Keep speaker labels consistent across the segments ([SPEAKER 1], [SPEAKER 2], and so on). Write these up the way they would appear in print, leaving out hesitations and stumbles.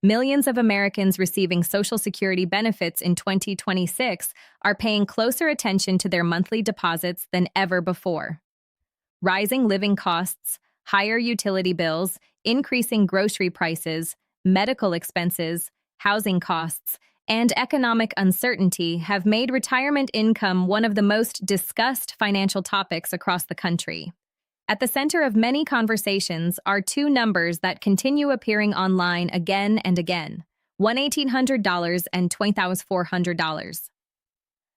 [SPEAKER 1] Millions of Americans receiving Social Security benefits in 2026 are paying closer attention to their monthly deposits than ever before. Rising living costs, higher utility bills, increasing grocery prices, medical expenses, housing costs, and economic uncertainty have made retirement income one of the most discussed financial topics across the country. At the center of many conversations are two numbers that continue appearing online again and again: $1,800 and $2,400.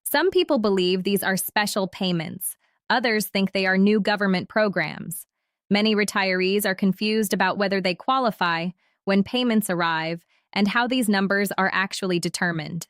[SPEAKER 1] Some people believe these are special payments. Others think they are new government programs. Many retirees are confused about whether they qualify, when payments arrive, and how these numbers are actually determined.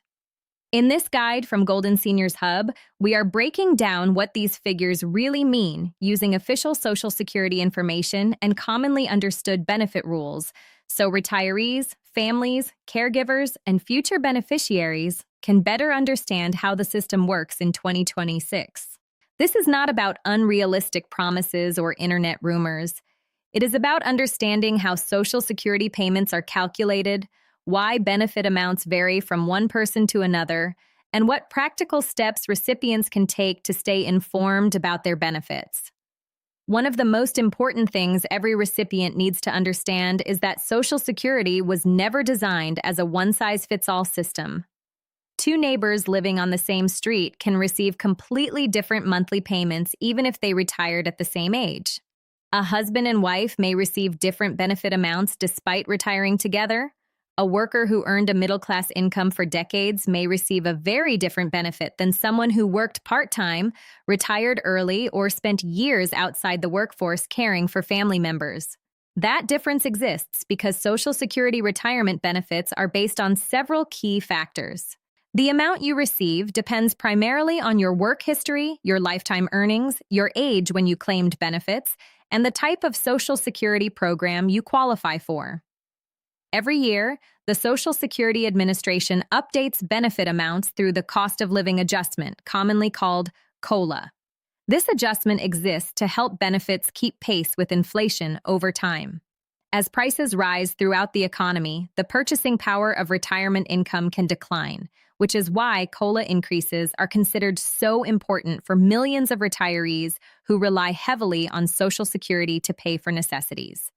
[SPEAKER 1] In this guide from Golden Seniors Hub, we are breaking down what these figures really mean using official Social Security information and commonly understood benefit rules, so retirees, families, caregivers, and future beneficiaries can better understand how the system works in 2026. This is not about unrealistic promises or internet rumors. It is about understanding how Social Security payments are calculated, why benefit amounts vary from one person to another, and what practical steps recipients can take to stay informed about their benefits. One of the most important things every recipient needs to understand is that Social Security was never designed as a one-size-fits-all system. Two neighbors living on the same street can receive completely different monthly payments even if they retired at the same age. A husband and wife may receive different benefit amounts despite retiring together. A worker who earned a middle-class income for decades may receive a very different benefit than someone who worked part-time, retired early, or spent years outside the workforce caring for family members. That difference exists because Social Security retirement benefits are based on several key factors. The amount you receive depends primarily on your work history, your lifetime earnings, your age when you claimed benefits, and the type of Social Security program you qualify for. Every year, the Social Security Administration updates benefit amounts through the Cost of Living Adjustment, commonly called COLA. This adjustment exists to help benefits keep pace with inflation over time. As prices rise throughout the economy, the purchasing power of retirement income can decline, which is why COLA increases are considered so important for millions of retirees who rely heavily on Social Security to pay for necessities.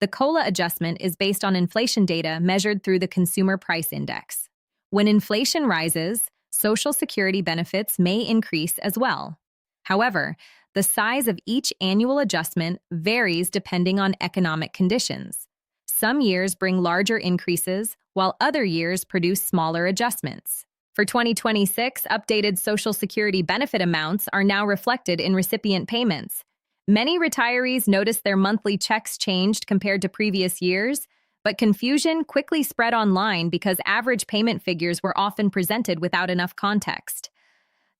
[SPEAKER 1] The COLA adjustment is based on inflation data measured through the Consumer Price Index. When inflation rises, Social Security benefits may increase as well. However, the size of each annual adjustment varies depending on economic conditions. Some years bring larger increases, while other years produce smaller adjustments. For 2026, updated Social Security benefit amounts are now reflected in recipient payments. Many retirees noticed their monthly checks changed compared to previous years, but confusion quickly spread online because average payment figures were often presented without enough context.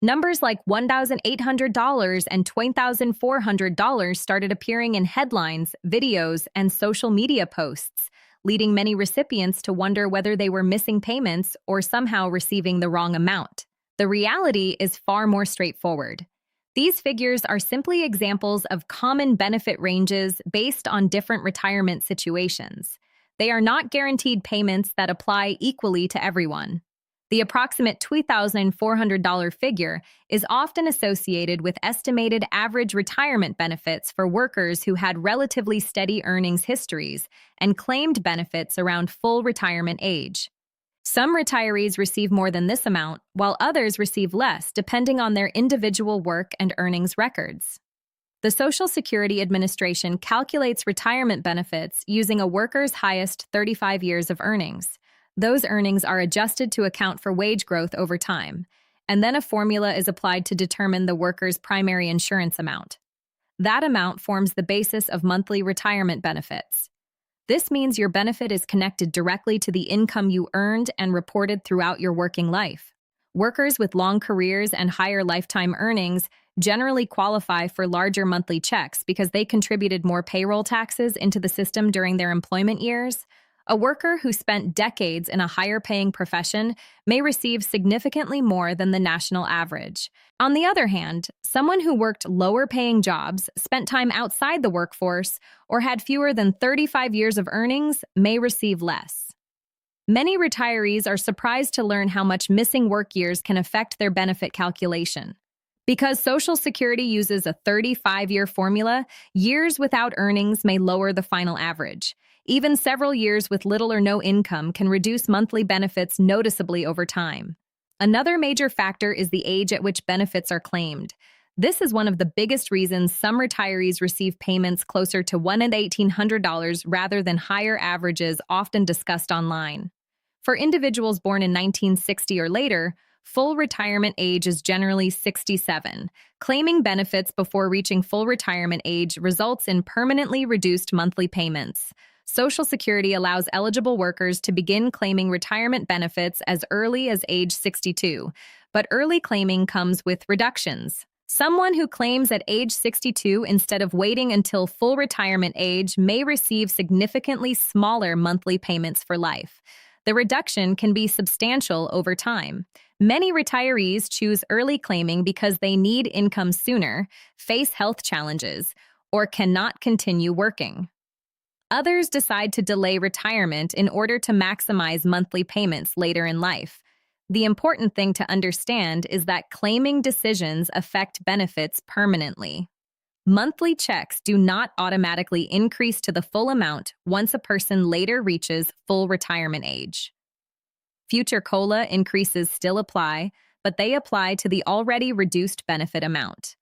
[SPEAKER 1] Numbers like $1,800 and $2,400 started appearing in headlines, videos, and social media posts, leading many recipients to wonder whether they were missing payments or somehow receiving the wrong amount. The reality is far more straightforward. These figures are simply examples of common benefit ranges based on different retirement situations. They are not guaranteed payments that apply equally to everyone. The approximate $2,400 figure is often associated with estimated average retirement benefits for workers who had relatively steady earnings histories and claimed benefits around full retirement age. Some retirees receive more than this amount, while others receive less, depending on their individual work and earnings records. The Social Security Administration calculates retirement benefits using a worker's highest 35 years of earnings. Those earnings are adjusted to account for wage growth over time, and then a formula is applied to determine the worker's primary insurance amount. That amount forms the basis of monthly retirement benefits. This means your benefit is connected directly to the income you earned and reported throughout your working life. Workers with long careers and higher lifetime earnings generally qualify for larger monthly checks because they contributed more payroll taxes into the system during their employment years. A worker who spent decades in a higher-paying profession may receive significantly more than the national average. On the other hand, someone who worked lower-paying jobs, spent time outside the workforce, or had fewer than 35 years of earnings may receive less. Many retirees are surprised to learn how much missing work years can affect their benefit calculation. Because Social Security uses a 35-year formula, years without earnings may lower the final average. Even several years with little or no income can reduce monthly benefits noticeably over time. Another major factor is the age at which benefits are claimed. This is one of the biggest reasons some retirees receive payments closer to $1,000 and $1,800 rather than higher averages often discussed online. For individuals born in 1960 or later, full retirement age is generally 67. Claiming benefits before reaching full retirement age results in permanently reduced monthly payments. Social Security allows eligible workers to begin claiming retirement benefits as early as age 62, but early claiming comes with reductions. Someone who claims at age 62 instead of waiting until full retirement age may receive significantly smaller monthly payments for life. The reduction can be substantial over time. Many retirees choose early claiming because they need income sooner, face health challenges, or cannot continue working. Others decide to delay retirement in order to maximize monthly payments later in life. The important thing to understand is that claiming decisions affect benefits permanently. Monthly checks do not automatically increase to the full amount once a person later reaches full retirement age. Future COLA increases still apply, but they apply to the already reduced benefit amount.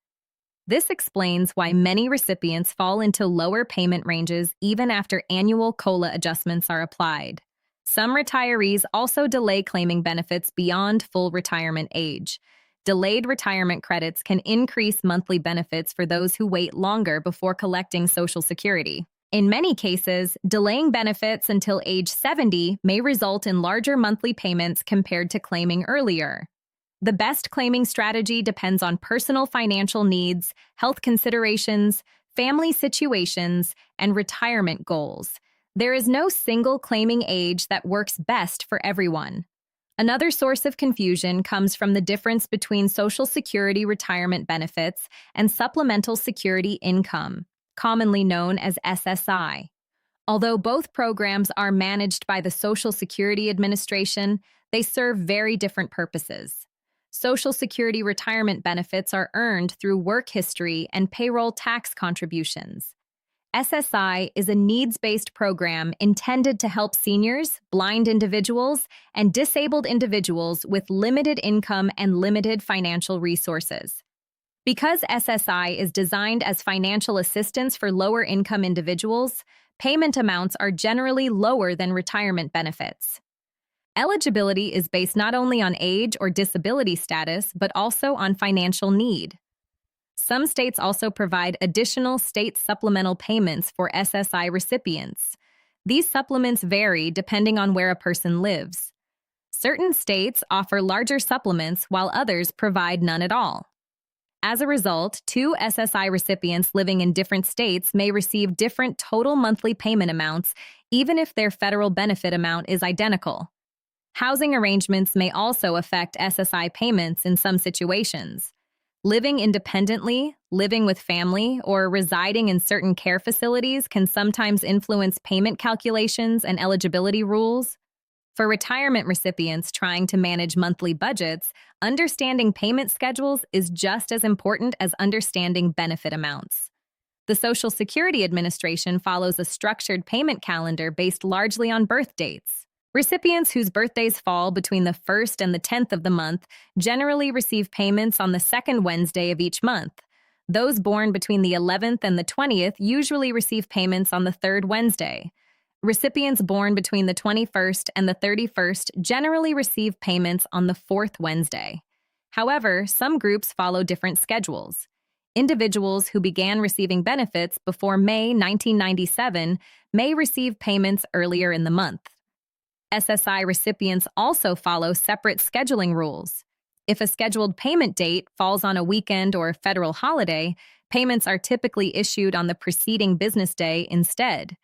[SPEAKER 1] This explains why many recipients fall into lower payment ranges even after annual COLA adjustments are applied. Some retirees also delay claiming benefits beyond full retirement age. Delayed retirement credits can increase monthly benefits for those who wait longer before collecting Social Security. In many cases, delaying benefits until age 70 may result in larger monthly payments compared to claiming earlier. The best claiming strategy depends on personal financial needs, health considerations, family situations, and retirement goals. There is no single claiming age that works best for everyone. Another source of confusion comes from the difference between Social Security retirement benefits and supplemental security income, commonly known as SSI. Although both programs are managed by the Social Security Administration, they serve very different purposes. Social Security retirement benefits are earned through work history and payroll tax contributions. SSI is a needs-based program intended to help seniors, blind individuals, and disabled individuals with limited income and limited financial resources. Because SSI is designed as financial assistance for lower-income individuals, payment amounts are generally lower than retirement benefits. Eligibility is based not only on age or disability status, but also on financial need. Some states also provide additional state supplemental payments for SSI recipients. These supplements vary depending on where a person lives. Certain states offer larger supplements while others provide none at all. As a result, two SSI recipients living in different states may receive different total monthly payment amounts, even if their federal benefit amount is identical. Housing arrangements may also affect SSI payments in some situations. Living independently, living with family, or residing in certain care facilities can sometimes influence payment calculations and eligibility rules. For retirement recipients trying to manage monthly budgets, understanding payment schedules is just as important as understanding benefit amounts. The Social Security Administration follows a structured payment calendar based largely on birth dates. Recipients whose birthdays fall between the 1st and the 10th of the month generally receive payments on the second Wednesday of each month. Those born between the 11th and the 20th usually receive payments on the third Wednesday. Recipients born between the 21st and the 31st generally receive payments on the fourth Wednesday. However, some groups follow different schedules. Individuals who began receiving benefits before May 1997 may receive payments earlier in the month. SSI recipients also follow separate scheduling rules. If a scheduled payment date falls on a weekend or a federal holiday, payments are typically issued on the preceding business day instead.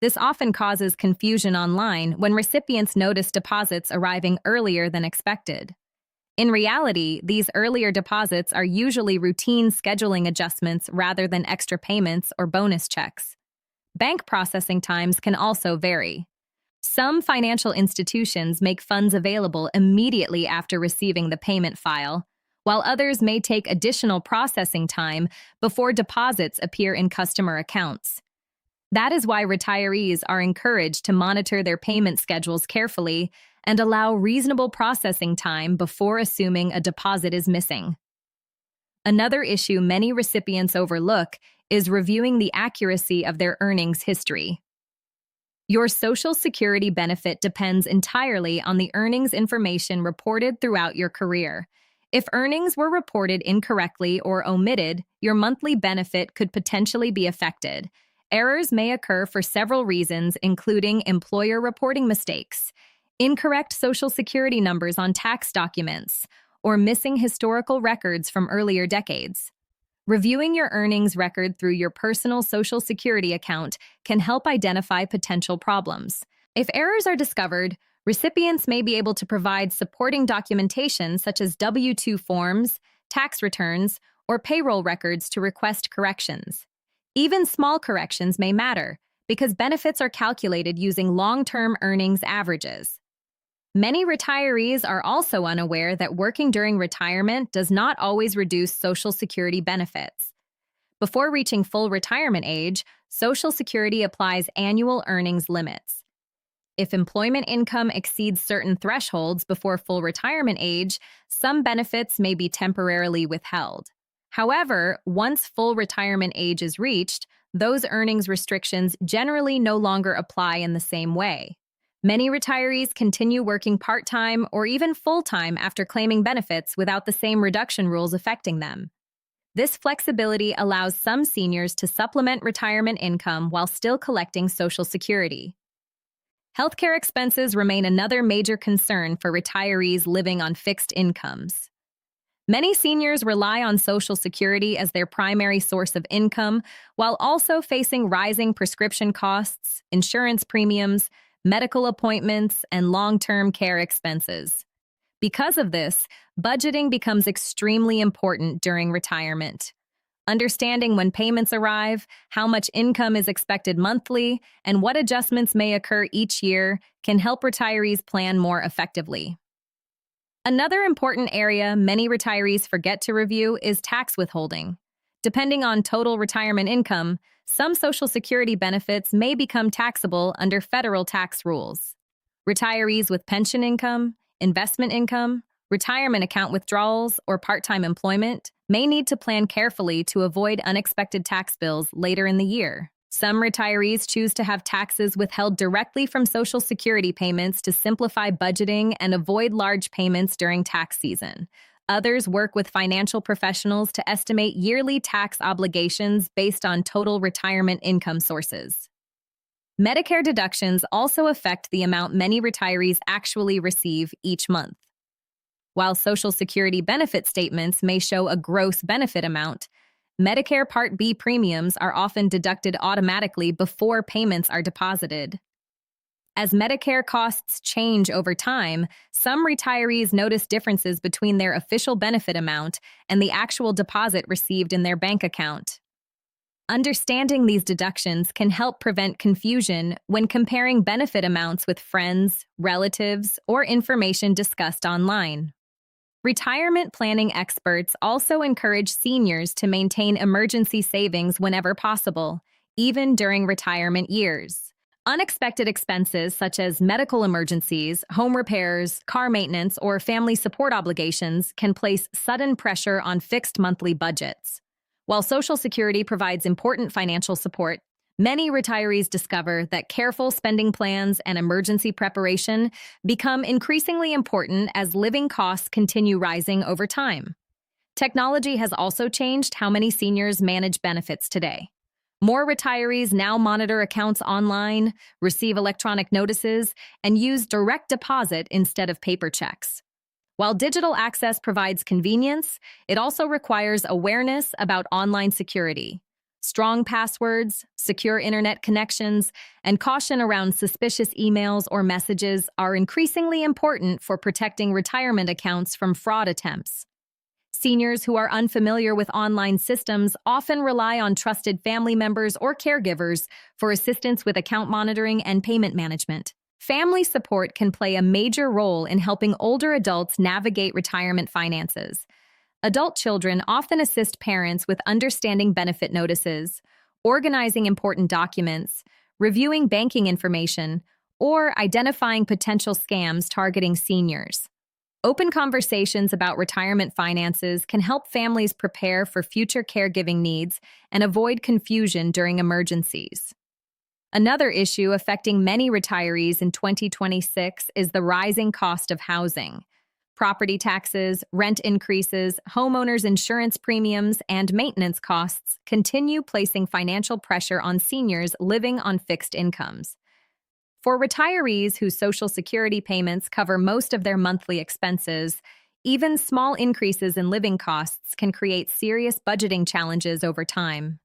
[SPEAKER 1] This often causes confusion online when recipients notice deposits arriving earlier than expected. In reality, these earlier deposits are usually routine scheduling adjustments rather than extra payments or bonus checks. Bank processing times can also vary. Some financial institutions make funds available immediately after receiving the payment file, while others may take additional processing time before deposits appear in customer accounts. That is why retirees are encouraged to monitor their payment schedules carefully and allow reasonable processing time before assuming a deposit is missing. Another issue many recipients overlook is reviewing the accuracy of their earnings history. Your Social Security benefit depends entirely on the earnings information reported throughout your career. If earnings were reported incorrectly or omitted, your monthly benefit could potentially be affected. Errors may occur for several reasons, including employer reporting mistakes, incorrect Social Security numbers on tax documents, or missing historical records from earlier decades. Reviewing your earnings record through your personal Social Security account can help identify potential problems. If errors are discovered, recipients may be able to provide supporting documentation such as W-2 forms, tax returns, or payroll records to request corrections. Even small corrections may matter because benefits are calculated using long-term earnings averages. Many retirees are also unaware that working during retirement does not always reduce Social Security benefits. Before reaching full retirement age, Social Security applies annual earnings limits. If employment income exceeds certain thresholds before full retirement age, some benefits may be temporarily withheld. However, once full retirement age is reached, those earnings restrictions generally no longer apply in the same way. Many retirees continue working part-time or even full-time after claiming benefits without the same reduction rules affecting them. This flexibility allows some seniors to supplement retirement income while still collecting Social Security. Healthcare expenses remain another major concern for retirees living on fixed incomes. Many seniors rely on Social Security as their primary source of income, while also facing rising prescription costs, insurance premiums, medical appointments, and long-term care expenses. Because of this, budgeting becomes extremely important during retirement. Understanding when payments arrive, how much income is expected monthly, and what adjustments may occur each year can help retirees plan more effectively. Another important area many retirees forget to review is tax withholding. Depending on total retirement income, some Social Security benefits may become taxable under federal tax rules. Retirees with pension income, investment income, retirement account withdrawals, or part-time employment may need to plan carefully to avoid unexpected tax bills later in the year. Some retirees choose to have taxes withheld directly from Social Security payments to simplify budgeting and avoid large payments during tax season. Others work with financial professionals to estimate yearly tax obligations based on total retirement income sources. Medicare deductions also affect the amount many retirees actually receive each month. While Social Security benefit statements may show a gross benefit amount, Medicare Part B premiums are often deducted automatically before payments are deposited. As Medicare costs change over time, some retirees notice differences between their official benefit amount and the actual deposit received in their bank account. Understanding these deductions can help prevent confusion when comparing benefit amounts with friends, relatives, or information discussed online. Retirement planning experts also encourage seniors to maintain emergency savings whenever possible, even during retirement years. Unexpected expenses such as medical emergencies, home repairs, car maintenance, or family support obligations can place sudden pressure on fixed monthly budgets. While Social Security provides important financial support, many retirees discover that careful spending plans and emergency preparation become increasingly important as living costs continue rising over time. Technology has also changed how many seniors manage benefits today. More retirees now monitor accounts online, receive electronic notices, and use direct deposit instead of paper checks. While digital access provides convenience, it also requires awareness about online security. Strong passwords, secure internet connections, and caution around suspicious emails or messages are increasingly important for protecting retirement accounts from fraud attempts. Seniors who are unfamiliar with online systems often rely on trusted family members or caregivers for assistance with account monitoring and payment management. Family support can play a major role in helping older adults navigate retirement finances. Adult children often assist parents with understanding benefit notices, organizing important documents, reviewing banking information, or identifying potential scams targeting seniors. Open conversations about retirement finances can help families prepare for future caregiving needs and avoid confusion during emergencies. Another issue affecting many retirees in 2026 is the rising cost of housing. Property taxes, rent increases, homeowners' insurance premiums, and maintenance costs continue placing financial pressure on seniors living on fixed incomes. For retirees whose Social Security payments cover most of their monthly expenses, even small increases in living costs can create serious budgeting challenges over time.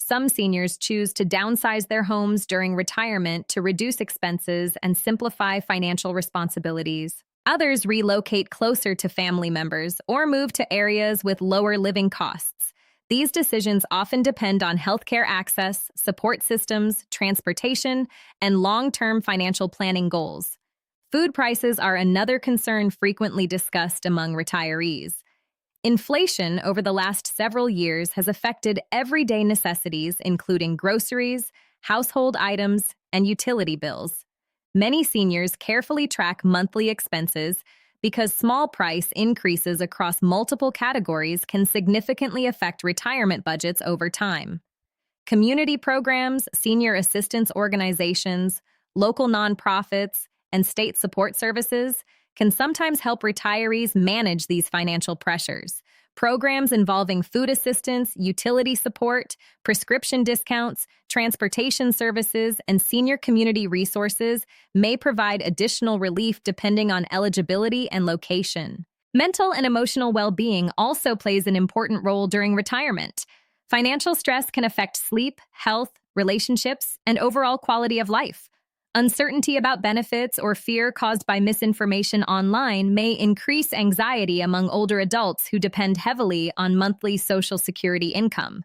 [SPEAKER 1] Some seniors choose to downsize their homes during retirement to reduce expenses and simplify financial responsibilities. Others relocate closer to family members or move to areas with lower living costs. These decisions often depend on healthcare access, support systems, transportation, and long-term financial planning goals. Food prices are another concern frequently discussed among retirees. Inflation over the last several years has affected everyday necessities, including groceries, household items, and utility bills. Many seniors carefully track monthly expenses because small price increases across multiple categories can significantly affect retirement budgets over time. Community programs, senior assistance organizations, local nonprofits, and state support services can sometimes help retirees manage these financial pressures. Programs involving food assistance, utility support, prescription discounts, transportation services, and senior community resources may provide additional relief depending on eligibility and location. Mental and emotional well-being also plays an important role during retirement. Financial stress can affect sleep, health, relationships, and overall quality of life. Uncertainty about benefits or fear caused by misinformation online may increase anxiety among older adults who depend heavily on monthly Social Security income.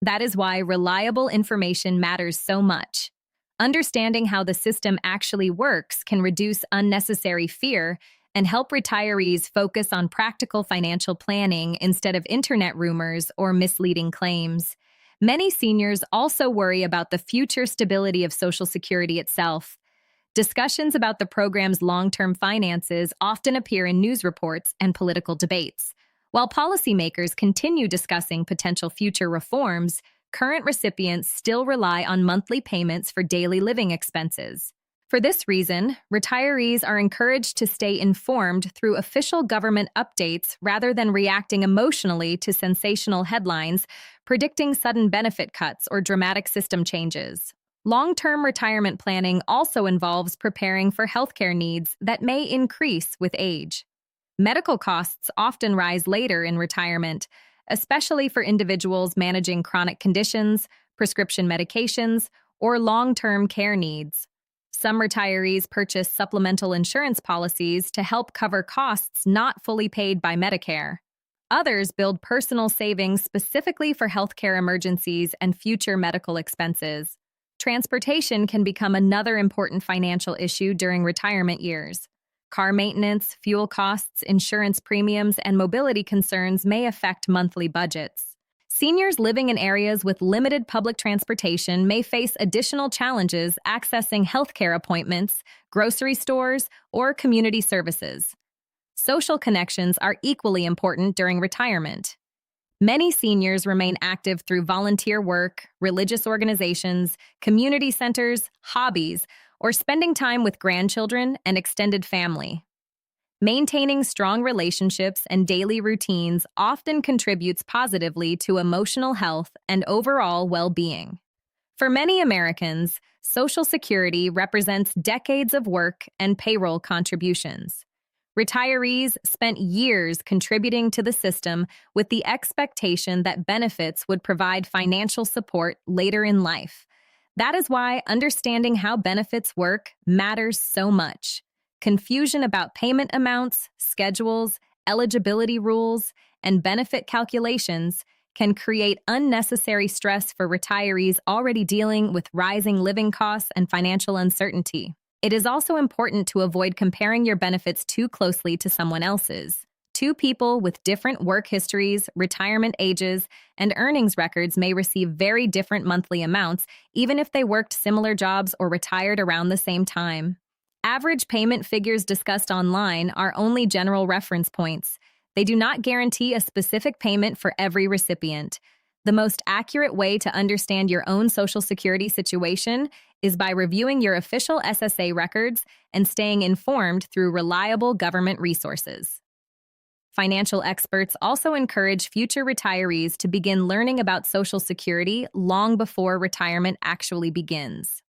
[SPEAKER 1] That is why reliable information matters so much. Understanding how the system actually works can reduce unnecessary fear and help retirees focus on practical financial planning instead of internet rumors or misleading claims. Many seniors also worry about the future stability of Social Security itself. Discussions about the program's long-term finances often appear in news reports and political debates. While policymakers continue discussing potential future reforms, current recipients still rely on monthly payments for daily living expenses. For this reason, retirees are encouraged to stay informed through official government updates rather than reacting emotionally to sensational headlines predicting sudden benefit cuts or dramatic system changes. Long-term retirement planning also involves preparing for healthcare needs that may increase with age. Medical costs often rise later in retirement, especially for individuals managing chronic conditions, prescription medications, or long-term care needs. Some retirees purchase supplemental insurance policies to help cover costs not fully paid by Medicare. Others build personal savings specifically for healthcare emergencies and future medical expenses. Transportation can become another important financial issue during retirement years. Car maintenance, fuel costs, insurance premiums, and mobility concerns may affect monthly budgets. Seniors living in areas with limited public transportation may face additional challenges accessing healthcare appointments, grocery stores, or community services. Social connections are equally important during retirement. Many seniors remain active through volunteer work, religious organizations, community centers, hobbies, or spending time with grandchildren and extended family. Maintaining strong relationships and daily routines often contributes positively to emotional health and overall well-being. For many Americans, Social Security represents decades of work and payroll contributions. Retirees spent years contributing to the system with the expectation that benefits would provide financial support later in life. That is why understanding how benefits work matters so much. Confusion about payment amounts, schedules, eligibility rules, and benefit calculations can create unnecessary stress for retirees already dealing with rising living costs and financial uncertainty. It is also important to avoid comparing your benefits too closely to someone else's. Two people with different work histories, retirement ages, and earnings records may receive very different monthly amounts, even if they worked similar jobs or retired around the same time. Average payment figures discussed online are only general reference points. They do not guarantee a specific payment for every recipient. The most accurate way to understand your own Social Security situation is by reviewing your official SSA records and staying informed through reliable government resources. Financial experts also encourage future retirees to begin learning about Social Security long before retirement actually begins.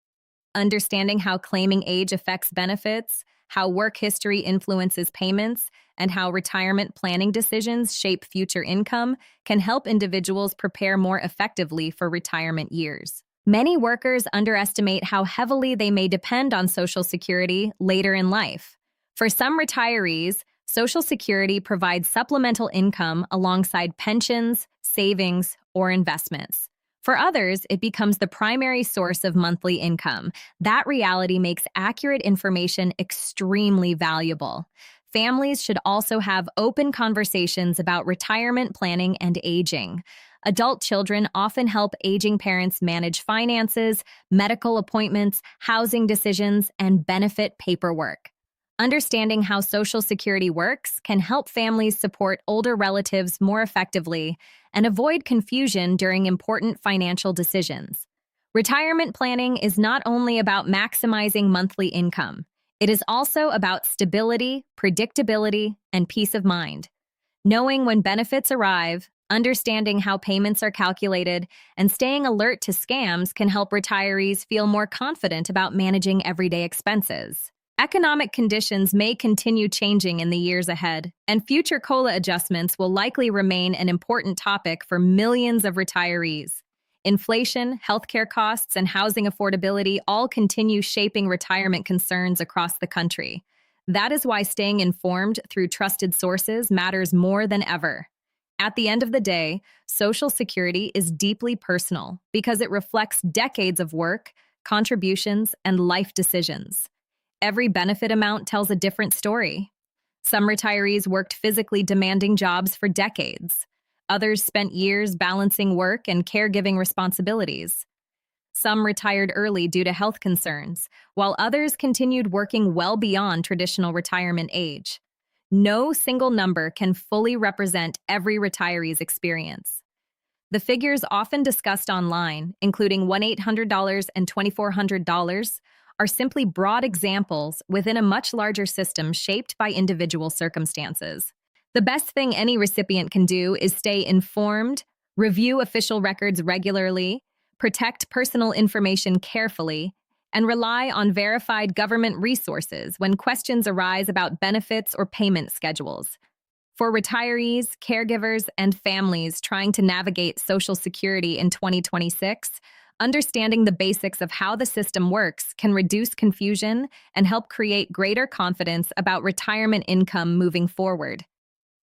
[SPEAKER 1] Understanding how claiming age affects benefits, how work history influences payments, and how retirement planning decisions shape future income can help individuals prepare more effectively for retirement years. Many workers underestimate how heavily they may depend on Social Security later in life. For some retirees, Social Security provides supplemental income alongside pensions, savings, or investments. For others, it becomes the primary source of monthly income. That reality makes accurate information extremely valuable. Families should also have open conversations about retirement planning and aging. Adult children often help aging parents manage finances, medical appointments, housing decisions, and benefit paperwork. Understanding how Social Security works can help families support older relatives more effectively and avoid confusion during important financial decisions. Retirement planning is not only about maximizing monthly income, it is also about stability, predictability, and peace of mind. Knowing when benefits arrive, understanding how payments are calculated, and staying alert to scams can help retirees feel more confident about managing everyday expenses. Economic conditions may continue changing in the years ahead, and future COLA adjustments will likely remain an important topic for millions of retirees. Inflation, healthcare costs, and housing affordability all continue shaping retirement concerns across the country. That is why staying informed through trusted sources matters more than ever. At the end of the day, Social Security is deeply personal because it reflects decades of work, contributions, and life decisions. Every benefit amount tells a different story. Some retirees worked physically demanding jobs for decades. Others spent years balancing work and caregiving responsibilities. Some retired early due to health concerns, while others continued working well beyond traditional retirement age. No single number can fully represent every retiree's experience. The figures often discussed online, including $1,800 and $2,400, are simply broad examples within a much larger system shaped by individual circumstances. The best thing any recipient can do is stay informed, review official records regularly, protect personal information carefully, and rely on verified government resources when questions arise about benefits or payment schedules. For retirees, caregivers, and families trying to navigate Social Security in 2026, understanding the basics of how the system works can reduce confusion and help create greater confidence about retirement income moving forward.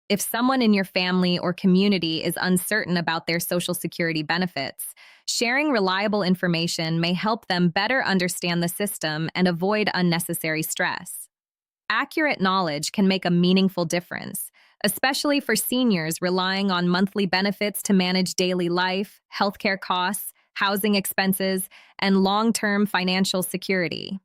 [SPEAKER 1] If someone in your family or community is uncertain about their Social Security benefits, sharing reliable information may help them better understand the system and avoid unnecessary stress. Accurate knowledge can make a meaningful difference, especially for seniors relying on monthly benefits to manage daily life, healthcare costs, housing expenses, and long-term financial security.